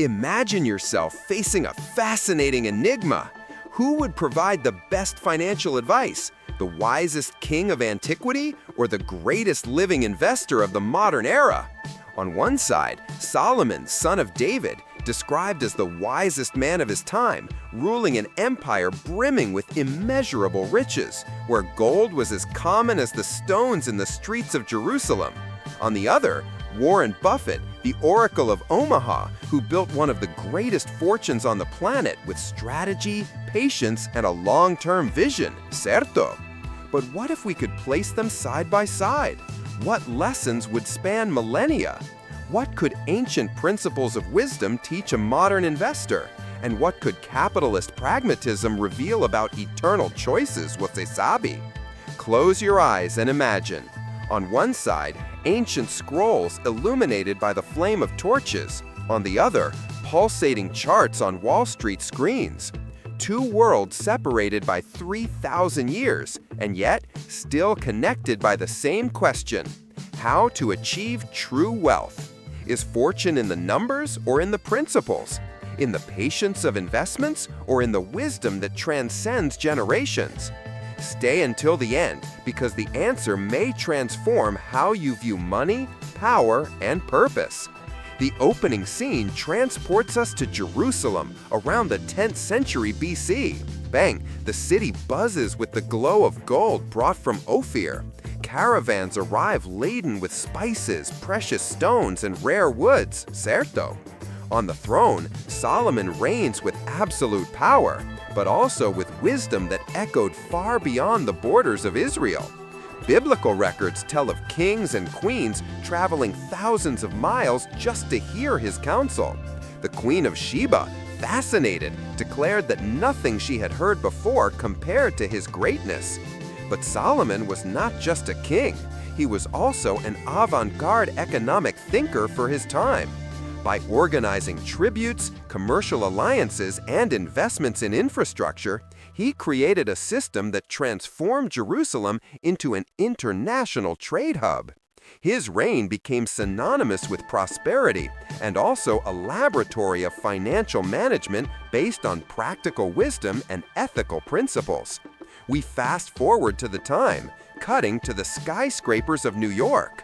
Imagine yourself facing a fascinating enigma. Who would provide the best financial advice? The wisest king of antiquity or the greatest living investor of the modern era? On one side, Solomon, son of David, described as the wisest man of his time, ruling an empire brimming with immeasurable riches, where gold was as common as the stones in the streets of Jerusalem. On the other, Warren Buffett, the Oracle of Omaha, who built one of the greatest fortunes on the planet with strategy, patience, and a long-term vision, certo? But what if we could place them side by side? What lessons would span millennia? What could ancient principles of wisdom teach a modern investor? And what could capitalist pragmatism reveal about eternal choices, você sabe? Close your eyes and imagine. On one side, ancient scrolls illuminated by the flame of torches. On the other, pulsating charts on Wall Street screens. Two worlds separated by 3,000 years, and yet still connected by the same question: how to achieve true wealth? Is fortune in the numbers or in the principles? In the patience of investments or in the wisdom that transcends generations? Stay until the end, because the answer may transform how you view money, power, and purpose. The opening scene transports us to Jerusalem around the 10th century BC. Bang, the city buzzes with the glow of gold brought from Ophir. Caravans arrive laden with spices, precious stones, and rare woods, certo? On the throne, Solomon reigns with absolute power, but also with wisdom that echoed far beyond the borders of Israel. Biblical records tell of kings and queens traveling thousands of miles just to hear his counsel. The Queen of Sheba, fascinated, declared that nothing she had heard before compared to his greatness. But Solomon was not just a king. He was also an avant-garde economic thinker for his time. By organizing tributes, commercial alliances, and investments in infrastructure, he created a system that transformed Jerusalem into an international trade hub. His reign became synonymous with prosperity and also a laboratory of financial management based on practical wisdom and ethical principles. We fast forward to the time, cutting to the skyscrapers of New York.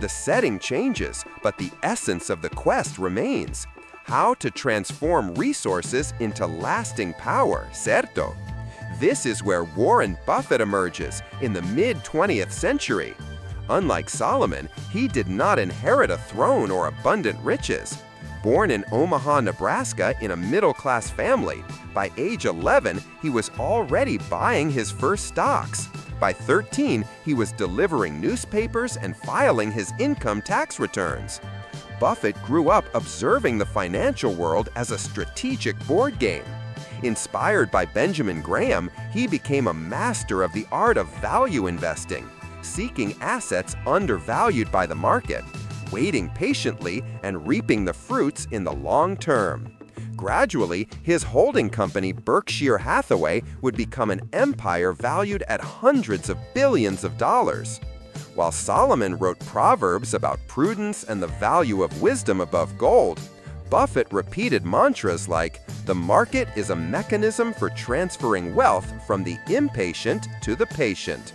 The setting changes, but the essence of the quest remains: how to transform resources into lasting power, certo? This is where Warren Buffett emerges in the mid-20th century. Unlike Solomon, he did not inherit a throne or abundant riches. Born in Omaha, Nebraska, in a middle-class family, by age 11, he was already buying his first stocks. By 13, he was delivering newspapers and filing his income tax returns. Buffett grew up observing the financial world as a strategic board game. Inspired by Benjamin Graham, he became a master of the art of value investing, seeking assets undervalued by the market, waiting patiently, and reaping the fruits in the long term. Gradually, his holding company, Berkshire Hathaway, would become an empire valued at hundreds of billions of dollars. While Solomon wrote proverbs about prudence and the value of wisdom above gold, Buffett repeated mantras like, "The market is a mechanism for transferring wealth from the impatient to the patient."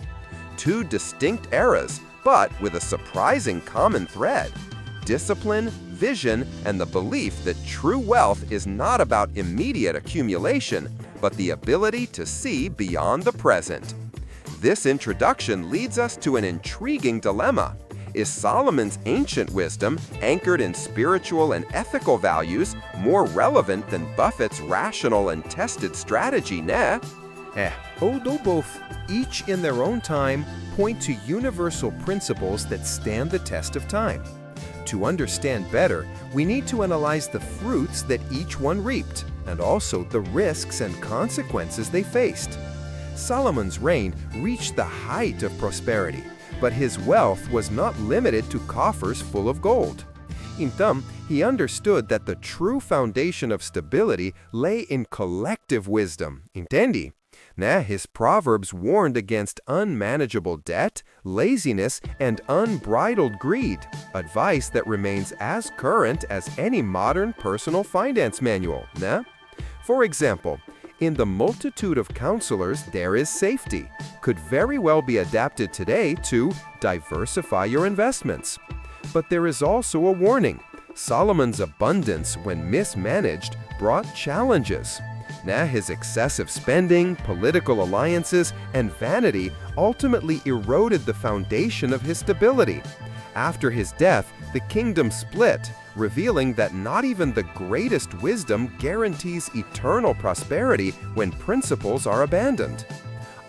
Two distinct eras, but with a surprising common thread: discipline, vision, and the belief that true wealth is not about immediate accumulation, but the ability to see beyond the present. This introduction leads us to an intriguing dilemma. Is Solomon's ancient wisdom, anchored in spiritual and ethical values, more relevant than Buffett's rational and tested strategy, ne? Although both, each in their own time, point to universal principles that stand the test of time. To understand better, we need to analyze the fruits that each one reaped, and also the risks and consequences they faced. Solomon's reign reached the height of prosperity, but his wealth was not limited to coffers full of gold. Então, he understood that the true foundation of stability lay in collective wisdom, entende? His proverbs warned against unmanageable debt, laziness, and unbridled greed, advice that remains as current as any modern personal finance manual. For example, in the multitude of counselors there is safety, could very well be adapted today to diversify your investments. But there is also a warning. Solomon's abundance, when mismanaged, brought challenges. His excessive spending, political alliances, and vanity ultimately eroded the foundation of his stability. After his death, the kingdom split, revealing that not even the greatest wisdom guarantees eternal prosperity when principles are abandoned.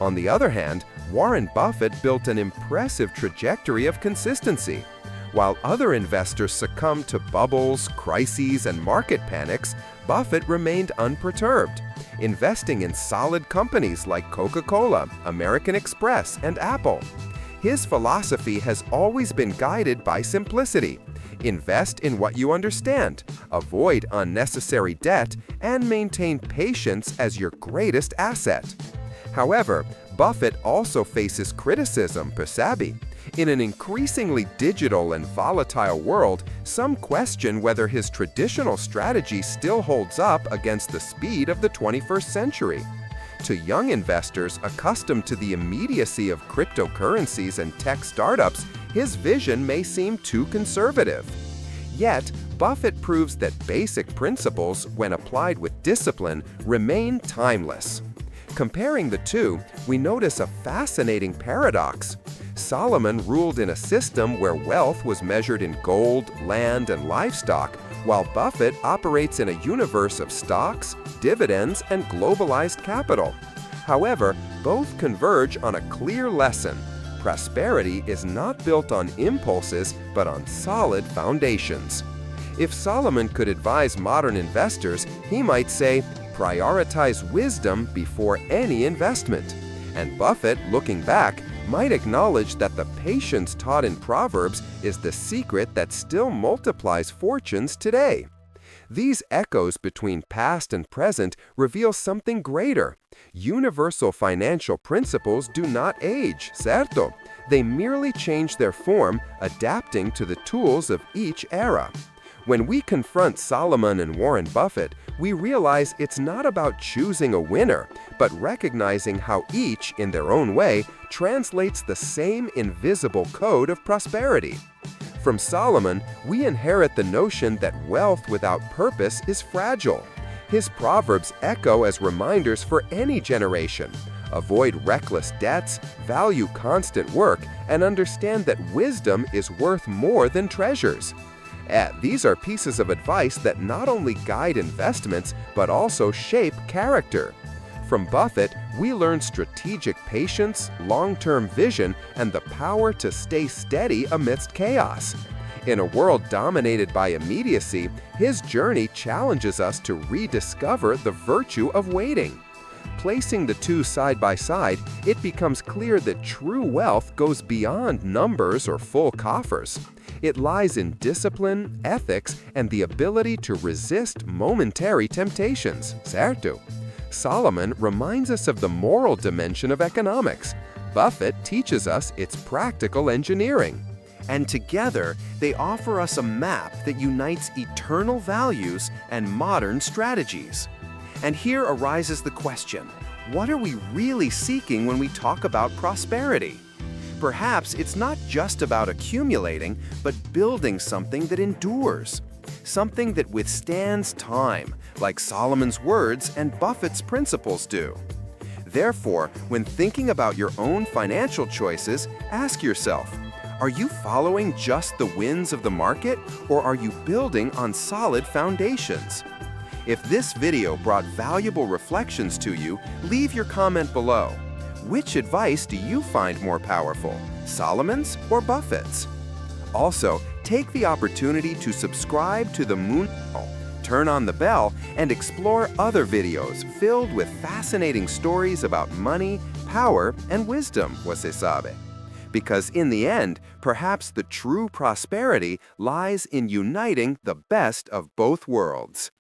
On the other hand, Warren Buffett built an impressive trajectory of consistency. While other investors succumbed to bubbles, crises, and market panics, Buffett remained unperturbed, investing in solid companies like Coca-Cola, American Express, and Apple. His philosophy has always been guided by simplicity. Invest in what you understand, avoid unnecessary debt, and maintain patience as your greatest asset. However, Buffett also faces criticism, persabi. In an increasingly digital and volatile world, some question whether his traditional strategy still holds up against the speed of the 21st century. To young investors accustomed to the immediacy of cryptocurrencies and tech startups, his vision may seem too conservative. Yet, Buffett proves that basic principles, when applied with discipline, remain timeless. Comparing the two, we notice a fascinating paradox. Solomon ruled in a system where wealth was measured in gold, land, and livestock, while Buffett operates in a universe of stocks, dividends, and globalized capital. However, both converge on a clear lesson. Prosperity is not built on impulses, but on solid foundations. If Solomon could advise modern investors, he might say, prioritize wisdom before any investment. And Buffett, looking back, might acknowledge that the patience taught in Proverbs is the secret that still multiplies fortunes today. These echoes between past and present reveal something greater. Universal financial principles do not age, certo? They merely change their form, adapting to the tools of each era. When we confront Solomon and Warren Buffett, we realize it's not about choosing a winner, but recognizing how each, in their own way, translates the same invisible code of prosperity. From Solomon, we inherit the notion that wealth without purpose is fragile. His proverbs echo as reminders for any generation. Avoid reckless debts, value constant work, and understand that wisdom is worth more than treasures. These are pieces of advice that not only guide investments, but also shape character. From Buffett, we learn strategic patience, long-term vision, and the power to stay steady amidst chaos. In a world dominated by immediacy, his journey challenges us to rediscover the virtue of waiting. Placing the two side by side, it becomes clear that true wealth goes beyond numbers or full coffers. It lies in discipline, ethics, and the ability to resist momentary temptations, certo? Solomon reminds us of the moral dimension of economics. Buffett teaches us its practical engineering. And together, they offer us a map that unites eternal values and modern strategies. And here arises the question, what are we really seeking when we talk about prosperity? Perhaps it's not just about accumulating, but building something that endures. Something that withstands time, like Solomon's words and Buffett's principles do. Therefore, when thinking about your own financial choices, ask yourself, are you following just the winds of the market, or are you building on solid foundations? If this video brought valuable reflections to you, leave your comment below. Which advice do you find more powerful, Solomon's or Buffett's? Also, take the opportunity to subscribe to the Moon Channel, turn on the bell, and explore other videos filled with fascinating stories about money, power, and wisdom, você sabe. Because in the end, perhaps the true prosperity lies in uniting the best of both worlds.